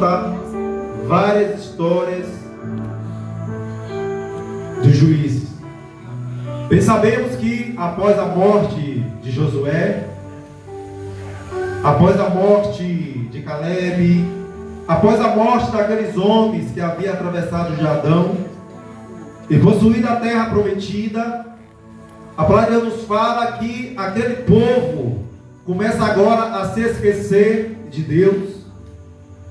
conta várias histórias dos juízes. Bem sabemos que após a morte de Josué, após a morte de Caleb, após a morte daqueles homens que haviam atravessado o Jordão e possuído a terra prometida, a palavra de Deus nos fala que aquele povo começa agora a se esquecer de Deus,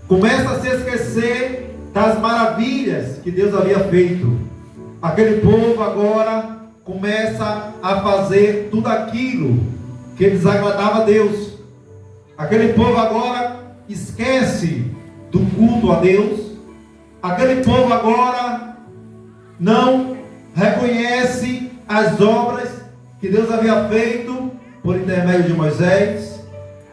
começa a se esquecer das maravilhas que Deus havia feito. Aquele povo agora começa a fazer tudo aquilo que desagradava a Deus. Aquele povo agora esquece do culto a Deus. Aquele povo agora não reconhece as obras que Deus havia feito por intermédio de Moisés,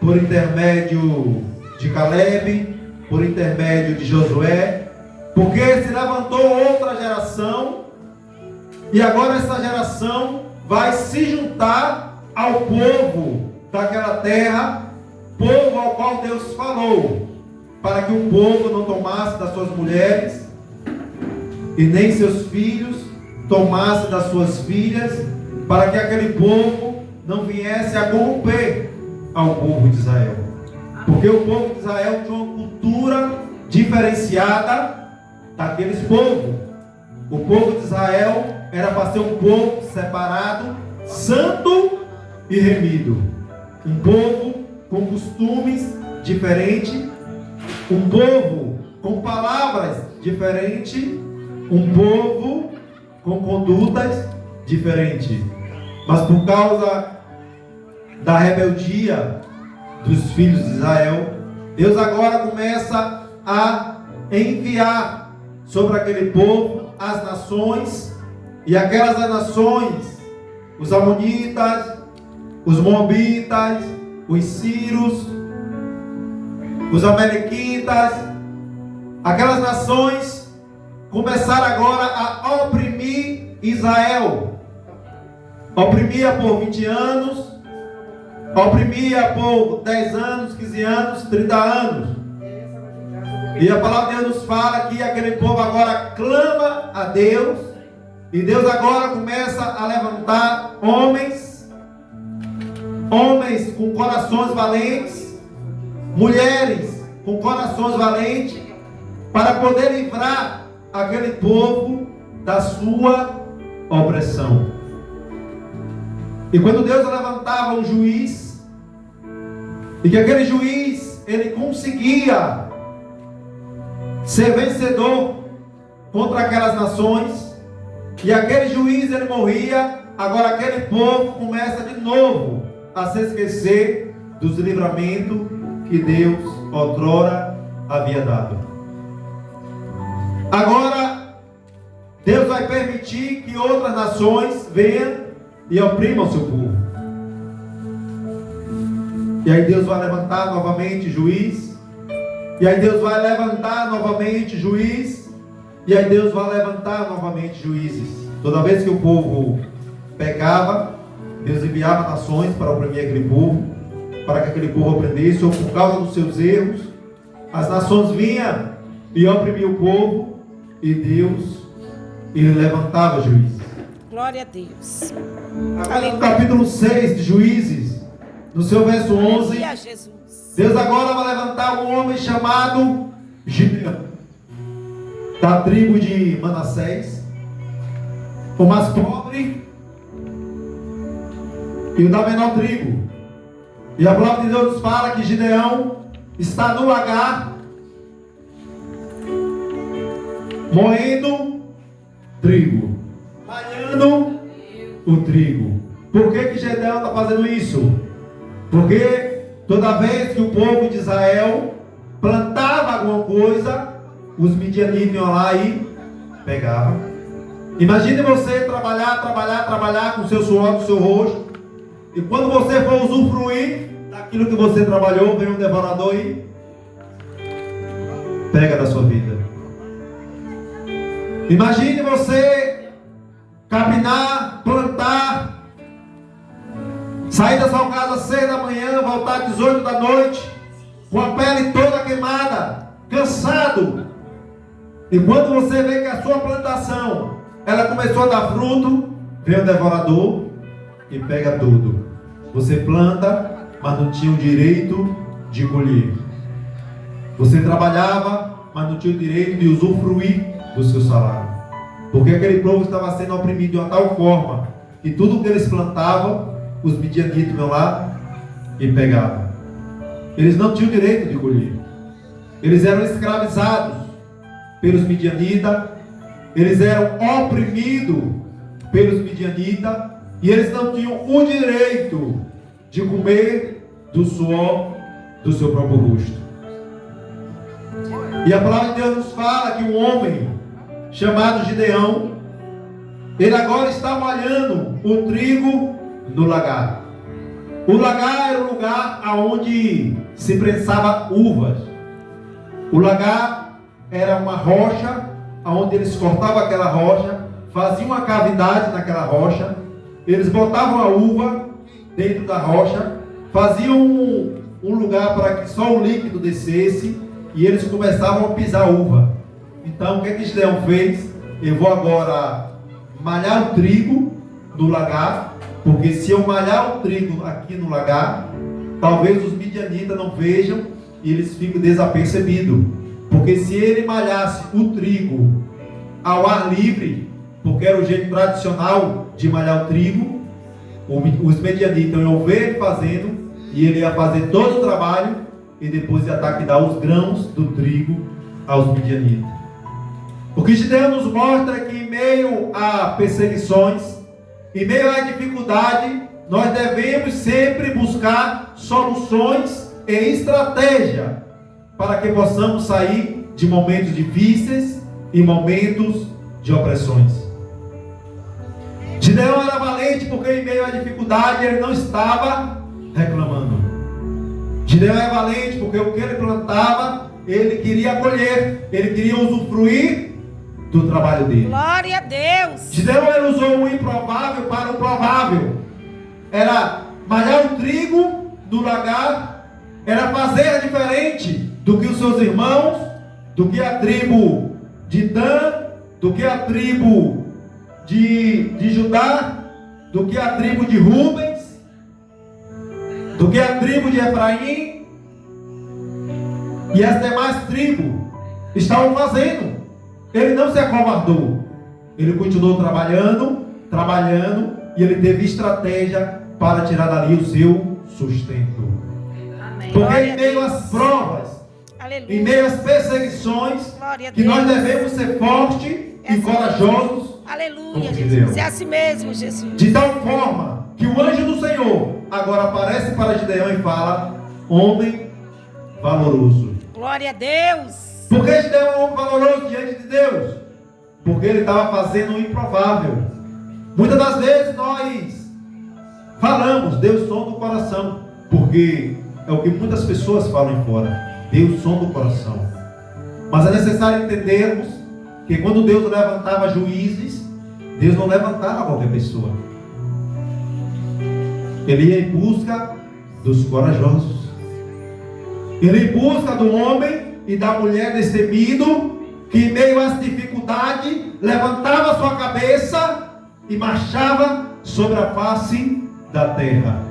por intermédio de Caleb, por intermédio de Josué, porque se levantou outra geração, e agora essa geração vai se juntar ao povo daquela terra, povo ao qual Deus falou, para que o povo não tomasse das suas mulheres, e nem seus filhos tomasse das suas filhas, para que aquele povo não viesse a corromper ao povo de Israel. Porque o povo de Israel tinha uma cultura diferenciada daqueles povos. O povo de Israel era para ser um povo separado, santo e remido. Um povo com costumes diferentes, um povo com palavras diferentes, um povo com condutas diferentes. Mas por causa da rebeldia dos filhos de Israel, Deus agora começa a enviar sobre aquele povo as nações, e aquelas nações, os amonitas, os moabitas, os sírios, os amalequitas, aquelas nações começaram agora a oprimir Israel. Oprimia por 20 anos, oprimia por 10 anos, 15 anos, 30 anos. E a palavra de Deus nos fala que aquele povo agora clama a Deus, e Deus agora começa a levantar homens com corações valentes, mulheres com corações valentes, para poder livrar aquele povo da sua opressão. E quando Deus levantava um juiz, e que aquele juiz ele conseguia ser vencedor contra aquelas nações, e aquele juiz ele morria, agora aquele povo começa de novo a se esquecer dos livramentos que Deus outrora havia dado. Agora Deus vai permitir que outras nações venham e oprimam o seu povo. E aí Deus vai levantar novamente juiz, e aí Deus vai levantar novamente juiz, e aí Deus vai levantar novamente juízes. Toda vez que o povo pecava, Deus enviava nações para oprimir aquele povo, para que aquele povo aprendesse, ou por causa dos seus erros, as nações vinham e oprimiam o povo, e Deus ele levantava juízes. Glória a Deus. Agora no capítulo 6 de Juízes, no seu verso 11, Deus agora vai levantar um homem chamado Gideão, da tribo de Manassés, o mais pobre e o da menor tribo. E a palavra de Deus nos fala que Gideão está no lagar, moendo trigo, malhando o trigo. Por que Gideão está fazendo isso? Porque toda vez que o povo de Israel plantava alguma coisa, os midianitas iam lá e pegavam. Imagine você trabalhar com o seu suor, com o seu rosto, e quando você for usufruir daquilo que você trabalhou, vem um devorador e pega da sua vida. Imagine você capinar, plantar, sair da sua casa às 6 da manhã, voltar às 18 da noite, com a pele toda queimada, cansado. E quando você vê que a sua plantação, ela começou a dar fruto, vem o devorador e pega tudo. Você planta, mas não tinha o direito de colher. Você trabalhava, mas não tinha o direito de usufruir do seu salário. Porque aquele povo estava sendo oprimido de uma tal forma que tudo que eles plantavam, os midianitas iam lá e pegavam. Eles não tinham o direito de colher. Eles eram escravizados pelos midianitas. Eles eram oprimidos pelos midianitas. E eles não tinham o direito de comer do suor do seu próprio rosto. E a palavra de Deus nos fala que um homem chamado Gideão, ele agora está molhando o trigo no lagar. O lagar era um lugar onde se prensava uvas. O lagar era uma rocha, onde eles cortavam aquela rocha, faziam uma cavidade naquela rocha, eles botavam a uva dentro da rocha, faziam um lugar para que só o líquido descesse, e eles começavam a pisar a uva. Então o que Gideão fez? Eu vou agora malhar o trigo no lagar, porque se eu malhar o trigo aqui no lagar, talvez os midianitas não vejam e eles ficam desapercebidos. Porque se ele malhasse o trigo ao ar livre, porque era o jeito tradicional de malhar o trigo, os midianitas iam ver ele fazendo, e ele ia fazer todo o trabalho, e depois ia dar que dar os grãos do trigo aos midianitas. O que Gideão nos mostra é que em meio a perseguições, em meio à dificuldade, nós devemos sempre buscar soluções e estratégia para que possamos sair de momentos difíceis e momentos de opressões. Gideão era valente porque em meio à dificuldade ele não estava reclamando. Gideão é valente porque o que ele plantava, ele queria colher, ele queria usufruir do trabalho dele. Glória a Deus. Gideão ele usou o improvável para o provável. Era malhar o trigo do lagar, era fazer diferente do que os seus irmãos, do que a tribo de Dan, do que a tribo de Judá, do que a tribo de Rubens, do que a tribo de Efraim e as demais tribos estavam fazendo. Ele não se acovardou, ele continuou trabalhando, e ele teve estratégia para tirar dali o seu sustento. Amém. Porque Glória em a meio Deus. às provas, Aleluia. em meio às perseguições, Glória a que Deus. nós devemos ser fortes É e assim corajosos, Aleluia, como Jesus. Gideão. É assim mesmo, Jesus. de tal forma que o anjo do Senhor agora aparece para Gideão e fala: homem valoroso. Glória a Deus. Por que Gideão é um homem valoroso diante de Deus? Porque ele estava fazendo o improvável. Muitas das vezes nós falamos, Deus sonda o coração, porque é o que muitas pessoas falam fora. Deus sonda o coração. Mas é necessário entendermos que quando Deus levantava juízes, Deus não levantava qualquer pessoa. Ele ia em busca dos corajosos. Ele ia em busca do homem e da mulher destemido, que em meio às dificuldades levantava sua cabeça e marchava sobre a face da terra.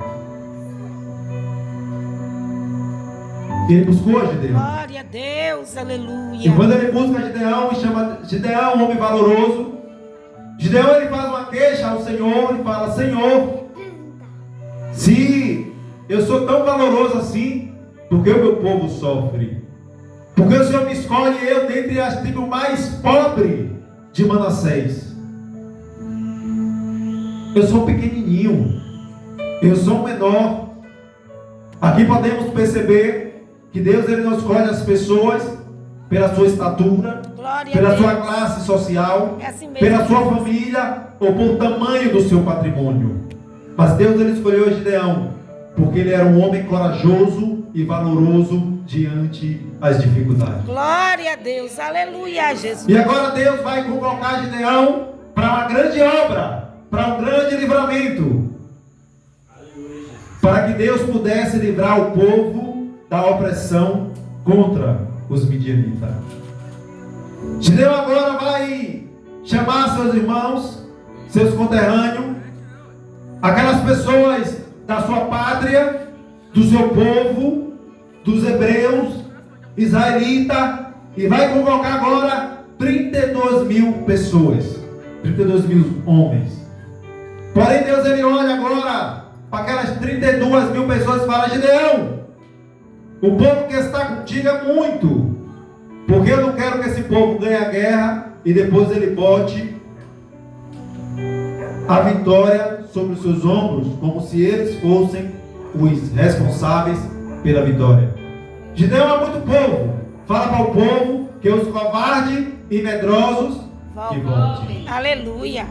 Ele buscou a Gideão. Glória a Deus. Aleluia. E quando ele busca Gideão e chama Gideão um homem valoroso, Gideão ele faz uma queixa ao Senhor e fala: Senhor, se eu sou tão valoroso assim, por que o meu povo sofre? Porque o Senhor me escolhe eu dentre as tribos mais pobres de Manassés. Eu sou pequenininho, eu sou menor. Aqui podemos perceber que Deus ele não escolhe as pessoas pela sua estatura, Glória pela a sua Deus. classe social, É assim mesmo. pela sua família ou por tamanho do seu patrimônio. Mas Deus ele escolheu Gideão porque ele era um homem corajoso e valoroso diante das dificuldades. Glória a Deus. Aleluia, Jesus. E agora Deus vai convocar Gideão para uma grande obra, para um grande livramento, para que Deus pudesse livrar o povo da opressão contra os midianitas. Gideão agora vai chamar seus irmãos, seus conterrâneos, aquelas pessoas da sua pátria, do seu povo, dos hebreus, israelita, e vai convocar agora 32 mil pessoas, 32 mil homens. Porém Deus, ele olha agora para aquelas 32 mil pessoas e fala: Gideão, o povo que está contigo é muito, porque eu não quero que esse povo ganhe a guerra e depois ele bote a vitória sobre os seus ombros, como se eles fossem os responsáveis pela vitória. Gideão é muito povo. Fala para o povo que os covardes e medrosos que voltem. Aleluia.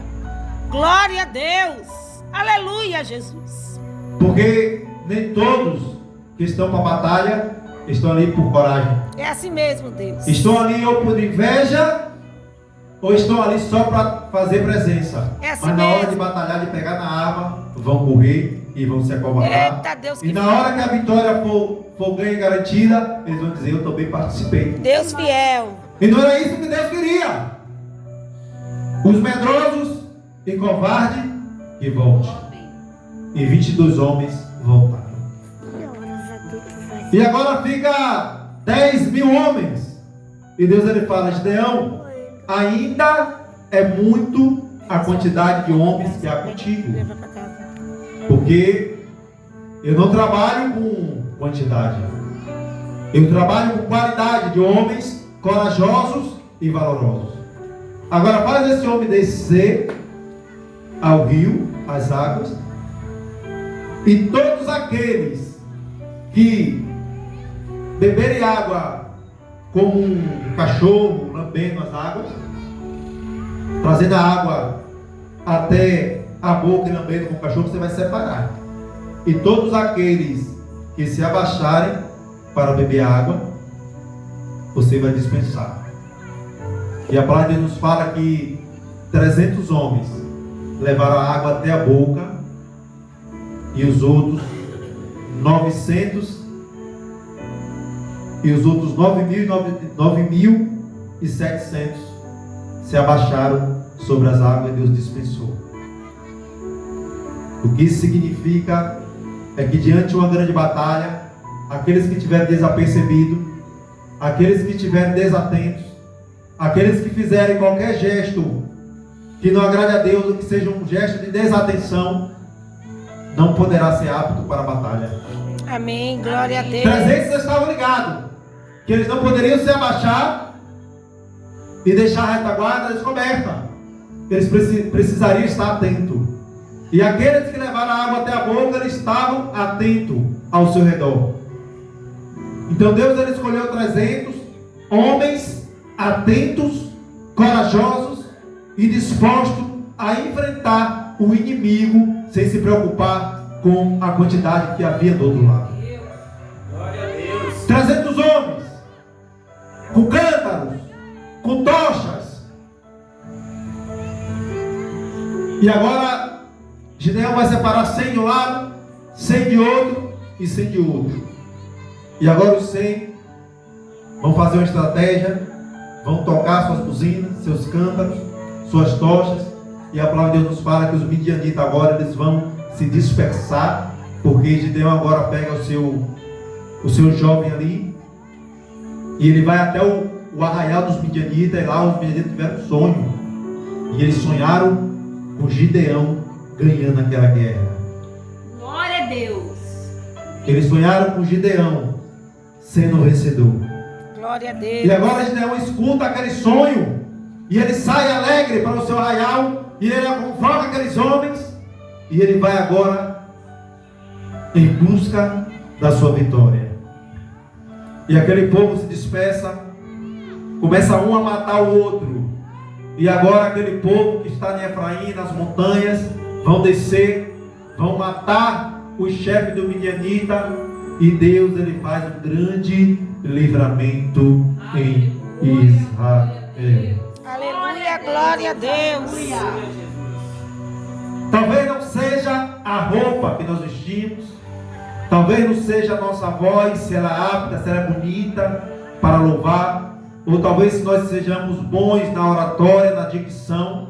Glória a Deus. Aleluia, Jesus. Porque nem todos que estão para a batalha estão ali por coragem. É assim mesmo, Deus. Estão ali ou por inveja, ou estão ali só para fazer presença. É assim Mas na hora mesmo. de batalhar, de pegar na arma, vão correr e vão se acovardar. Eita, Deus E que na fiel. hora que a vitória for ganha e garantida, eles vão dizer: eu também participei. Deus fiel. E não era isso que Deus queria. Os medrosos e covardes que volte. E 22 homens voltaram. E agora fica 10 mil homens. E Deus, ele fala: Gideão, ainda é muito a quantidade de homens que há contigo. Leva para casa. Porque eu não trabalho com quantidade. Eu trabalho com qualidade de homens corajosos e valorosos. Agora faz esse homem descer ao rio, às águas, e todos aqueles que beberem água como um cachorro lambendo as águas, trazendo a água até a boca e lambendo com o cachorro, você vai separar. E todos aqueles que se abaixarem para beber água, você vai dispensar. E a palavra de Deus nos fala que 300 homens levaram a água até a boca, e os outros 900 e os outros 9.700 se abaixaram sobre as águas e Deus dispensou. O que isso significa é que diante de uma grande batalha, aqueles que estiverem desapercebidos, aqueles que estiverem desatentos, aqueles que fizerem qualquer gesto que não agrade a Deus, ou que seja um gesto de desatenção, não poderá ser apto para a batalha. Amém. Glória a Deus. 300 estavam ligados que eles não poderiam se abaixar e deixar a retaguarda descoberta. Eles precisariam estar atentos. E aqueles que levaram a água até a boca, eles estavam atentos ao seu redor. Então Deus, ele escolheu 300 homens atentos, corajosos e dispostos a enfrentar o inimigo sem se preocupar com a quantidade que havia do outro lado. 300 homens com cântaros, com tochas. E agora Gideão vai separar 100 de um lado, 100 de outro e 100 de outro. E agora os 100 vão fazer uma estratégia, vão tocar suas buzinas, seus cântaros, suas tochas. E a palavra de Deus nos fala que os midianitas agora eles vão se dispersar, porque Gideão agora pega o seu jovem ali e ele vai até o arraial dos midianitas, e lá os midianitas tiveram um sonho. E eles sonharam com Gideão ganhando aquela guerra. Glória a Deus. Eles sonharam com Gideão sendo o vencedor. Glória a Deus. E agora Gideão escuta aquele sonho e ele sai alegre para o seu arraial e ele convoca aqueles homens e ele vai agora em busca da sua vitória. E aquele povo se dispersa, começa um a matar o outro. E agora aquele povo que está em Efraim, nas montanhas, vão descer, vão matar o chefe do midianita, e Deus, ele faz um grande livramento em Israel. Aleluia. Glória a Deus. Talvez não seja a roupa que nós vestimos, talvez não seja a nossa voz, se ela é apta, se ela é bonita, para louvar, ou talvez nós sejamos bons na oratória, na dicção,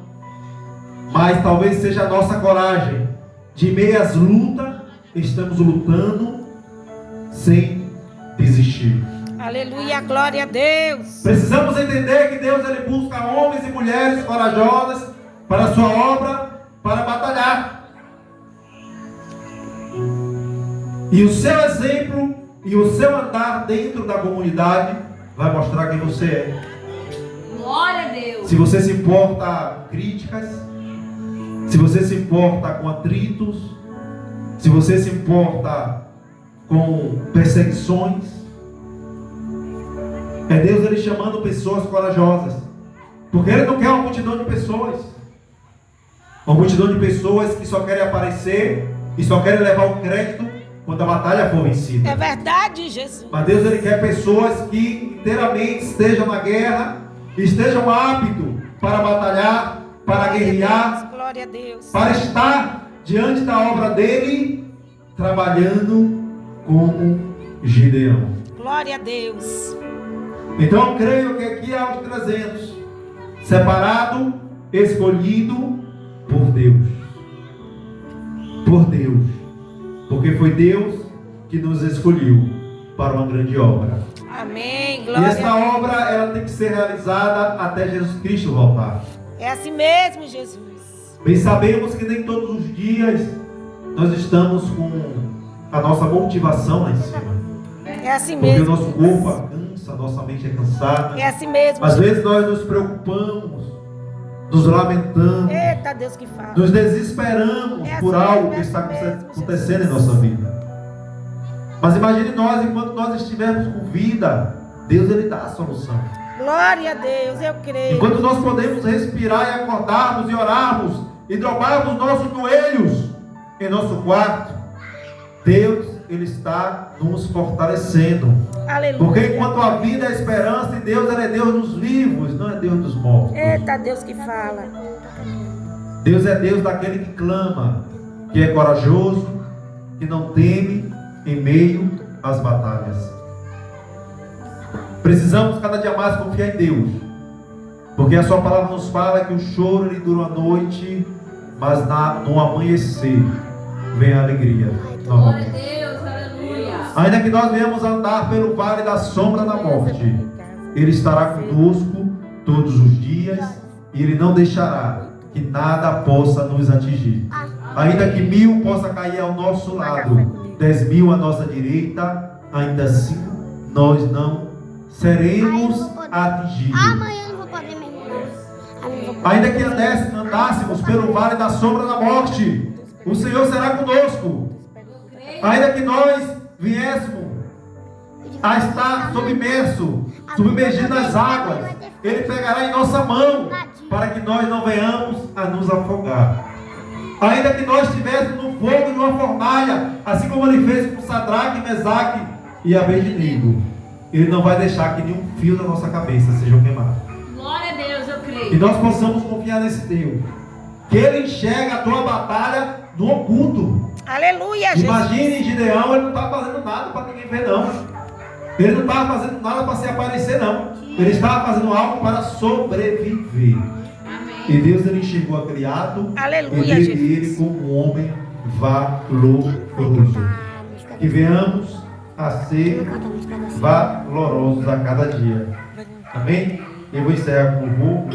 mas talvez seja a nossa coragem. De meio às lutas, estamos lutando sem desistir. Aleluia, glória a Deus. Precisamos entender que Deus ele busca homens e mulheres corajosas para a sua obra, para batalhar. E o seu exemplo e o seu andar dentro da comunidade vai mostrar quem você é. Glória a Deus. Se você se importa com críticas, se você se importa com atritos, se você se importa com perseguições, é Deus ele chamando pessoas corajosas, porque Ele não quer uma multidão de pessoas, uma multidão de pessoas que só querem aparecer e só querem levar o crédito quando a batalha for vencida. É verdade, Jesus. Mas Deus ele quer pessoas que inteiramente estejam na guerra, estejam aptos para batalhar, para guerrear, glória a Deus, para estar diante da obra dele, trabalhando como Gideão. glória a Deus. Então eu creio que aqui há os 300, separado, escolhido por Deus. Por Deus. Porque foi Deus que nos escolheu para uma grande obra. Amém, E glória essa a Deus. obra ela tem que ser realizada até Jesus Cristo voltar. É assim mesmo, Jesus. Bem sabemos que nem todos os dias nós estamos com a nossa motivação lá em cima. É assim Porque o mesmo. nosso corpo cansa, a nossa mente é cansada. É assim mesmo. Às vezes nós nos preocupamos, nos lamentamos, Eita, Deus que fala. nos desesperamos É por assim algo mesmo, que está é assim mesmo, acontecendo em Jesus. nossa vida. Mas imagine nós, enquanto nós estivermos com vida, Deus ele dá a solução. Glória a Deus, eu creio. Enquanto nós podemos respirar e acordarmos e orarmos e dobrarmos nossos joelhos em nosso quarto, Deus ele está nos fortalecendo. Aleluia. Porque enquanto a vida é a esperança, e Deus ele é Deus dos vivos, não é Deus dos mortos. Eita, Deus que fala. Deus é Deus daquele que clama, que é corajoso, que não teme em meio às batalhas. Precisamos cada dia mais confiar em Deus, porque a sua palavra nos fala que o choro ele dura uma noite, mas no amanhecer vem a alegria novamente. Deus, aleluia. Ainda que nós venhamos andar pelo vale da sombra da morte, Ele estará conosco todos os dias e Ele não deixará que nada possa nos atingir. Ainda que 1000 possa cair ao nosso lado, 10.000 à nossa direita, ainda assim nós não seremos atingidos. Amanhã eu não vou poder mesmo. Ainda que andássemos pelo vale da sombra da morte, o Senhor será conosco. Ainda que nós viéssemos a estar submergido nas águas, Ele pegará em nossa mão, para que nós não venhamos a nos afogar. Ainda que nós estivéssemos no fogo de uma fornalha, assim como Ele fez com Sadraque, Mesaque e Abednego, Ele não vai deixar que nenhum fio da nossa cabeça seja queimado. Glória a Deus, eu creio. E nós possamos confiar nesse Deus, que Ele enxerga a tua batalha no oculto. Aleluia, Jesus. Imagine Gideão, ele não estava fazendo nada para ninguém ver, não. Ele não estava fazendo nada para se aparecer, não. Ele estava fazendo algo para sobreviver. Amém. E Deus ele enxergou aquele ato Aleluia, e Jesus. teve ele como um homem valoroso. Que venhamos a ser valorosos a cada dia. Amém? Eu vou encerrar com o louvor.